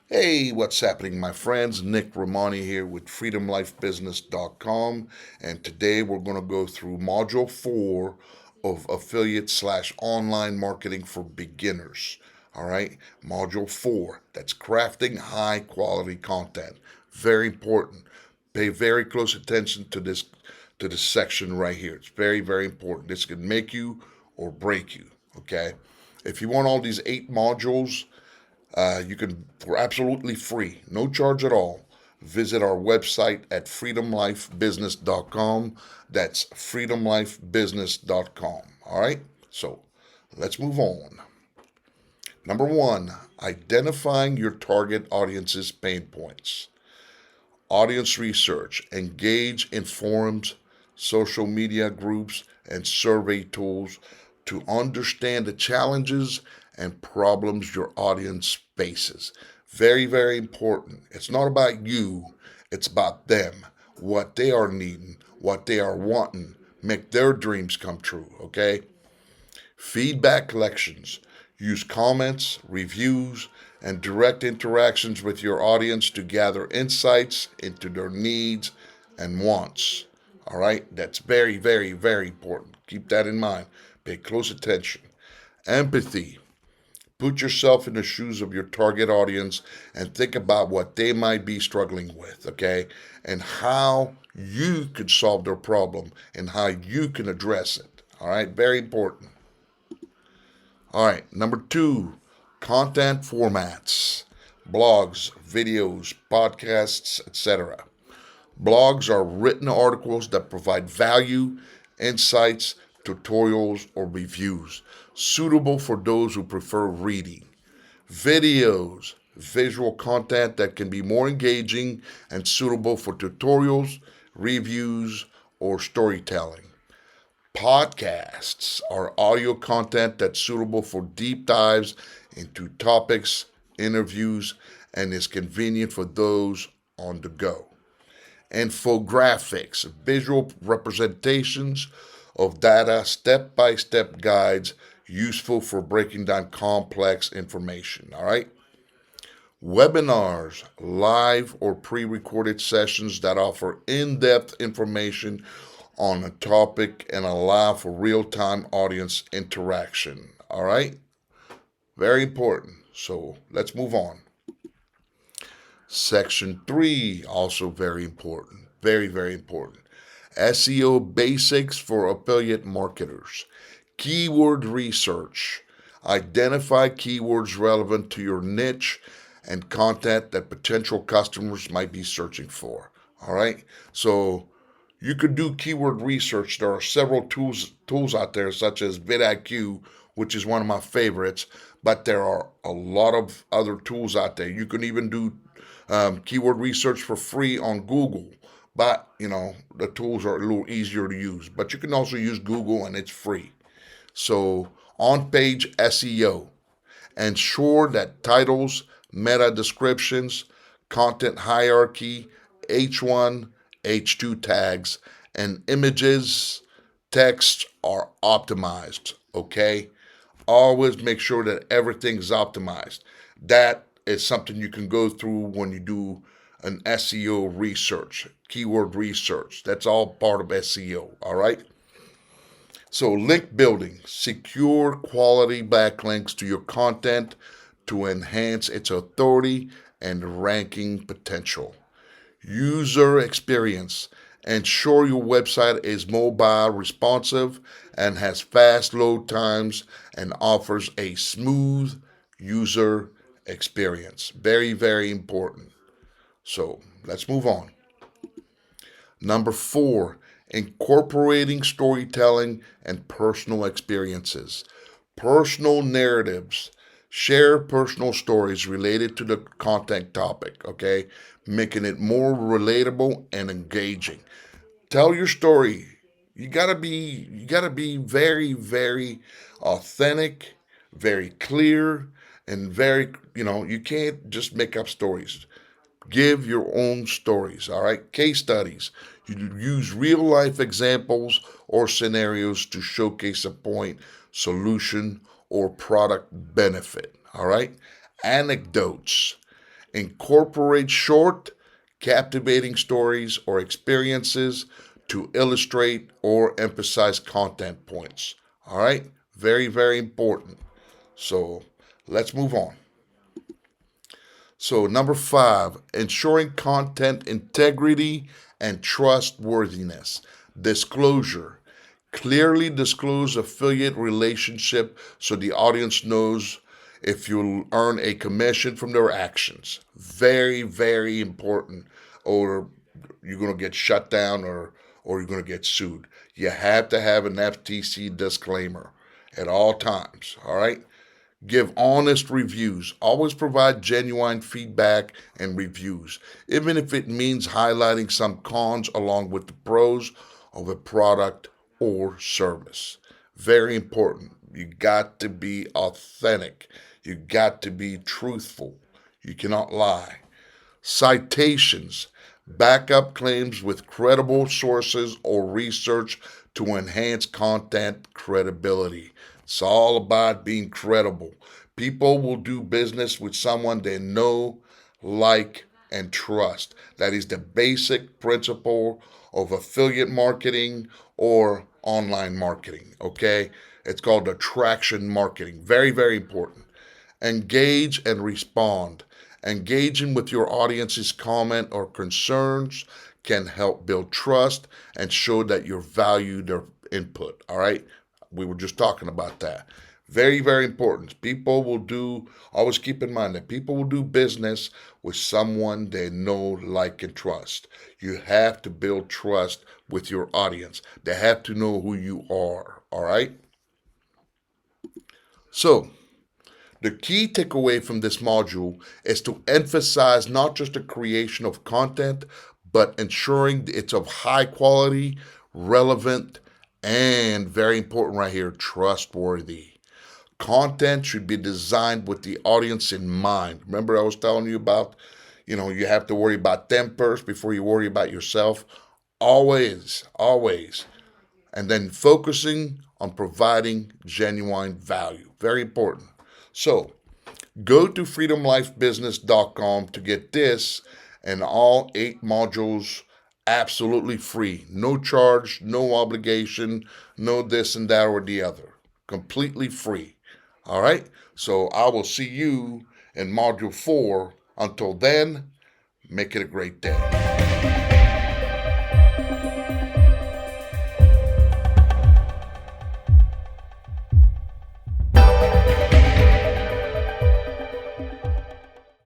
Hey, what's happening, my friends? Nick Rehmani here with freedomlifebusiness.com, and today we're going to go through Module 4 of affiliate slash online marketing for beginners. All right, Module 4, that's crafting high quality content. Very important. Pay very close attention to this section right here. It's very, very important. This can make you or break you. Okay, if you want all these 8 modules, you can, for absolutely free, no charge at all, visit our website at freedomlifebusiness.com. That's freedomlifebusiness.com. All right, so let's move on. Number 1, identifying your target audience's pain points. Audience research, engage in forums, social media groups, and survey tools to understand the challenges and problems your audience faces. Very, very important. It's not about you, it's about them, what they are needing, what they are wanting. Make their dreams come true, okay? Feedback collections. Use comments, reviews, and direct interactions with your audience to gather insights into their needs and wants. All right, that's very, very, very important. Keep that in mind. Pay close attention. Empathy. Put yourself in the shoes of your target audience and think about what they might be struggling with, okay? And how you could solve their problem and how you can address it. All right, very important. All right, number 2, content formats, blogs, videos, podcasts, etc. Blogs are written articles that provide value, insights, tutorials, or reviews, suitable for those who prefer reading. Videos, visual content that can be more engaging and suitable for tutorials, reviews, or storytelling. Podcasts are audio content that's suitable for deep dives into topics, interviews, and is convenient for those on the go. Infographics, visual representations of data, step by step guides useful for breaking down complex information. All right. Webinars, live or pre recorded sessions that offer in depth information on a topic and allow for real time audience interaction. All right? Very important. So let's move on. Section 3, also very important. Very, very important. SEO basics for affiliate marketers. Keyword research. Identify keywords relevant to your niche and content that potential customers might be searching for. All right? So you could do keyword research. There are several tools out there, such as vidIQ, which is one of my favorites. But there are a lot of other tools out there. You can even do keyword research for free on Google. But the tools are a little easier to use. But you can also use Google, and it's free. So on page SEO, ensure that titles, meta descriptions, content hierarchy, H1, H2 tags, and images, text are optimized. Okay? Always make sure that everything's optimized. That is something you can go through when you do an SEO research, keyword research. That's all part of SEO. All right? So, link building, secure quality backlinks to your content to enhance its authority and ranking potential. User experience, ensure your website is mobile responsive and has fast load times and offers a smooth user experience. Very, very important. So, let's move on. Number 4, incorporating storytelling and personal experiences. Personal narratives. Share personal stories related to the content topic, okay? Making it more relatable and engaging. Tell your story. You gotta be very, very authentic, very clear, and very, you can't just make up stories. Give your own stories, all right? Case studies. You use real life examples or scenarios to showcase a point, solution, or product benefit, all right? Anecdotes. Incorporate short, captivating stories or experiences to illustrate or emphasize content points. All right? Very, very important. So let's move on. So, number five, ensuring content integrity and trustworthiness. Disclosure. Clearly disclose affiliate relationship so the audience knows if you'll earn a commission from their actions. Very, very important. Or you're going to get shut down or you're going to get sued. You have to have an FTC disclaimer at all times. All right? Give honest reviews. Always provide genuine feedback and reviews, even if it means highlighting some cons along with the pros of a product or service. Very important. You got to be authentic. You got to be truthful. You cannot lie. Citations. Back up claims with credible sources or research to enhance content credibility. It's all about being credible. People will do business with someone they know, like, and trust. That is the basic principle of affiliate marketing or online marketing. Okay? It's called attraction marketing. Very, very important. Engage and respond. Engaging with your audience's comment or concerns can help build trust and show that you value their input. All right? We were just talking about that. Very, very important. People will do, always keep in mind that people will do business with someone they know, like, and trust. You have to build trust with your audience. They have to know who you are. All right? So, the key takeaway from this module is to emphasize not just the creation of content, but ensuring it's of high quality, relevant, and very important right here, trustworthy. Content should be designed with the audience in mind. Remember, I was telling you about, you have to worry about them first before you worry about yourself. Always, always. And then focusing on providing genuine value. Very important. So, go to freedomlifebusiness.com to get this and all 8 modules absolutely free. No charge, no obligation, no this and that or the other. Completely free. All right? So I will see you in module 4. Until then, make it a great day.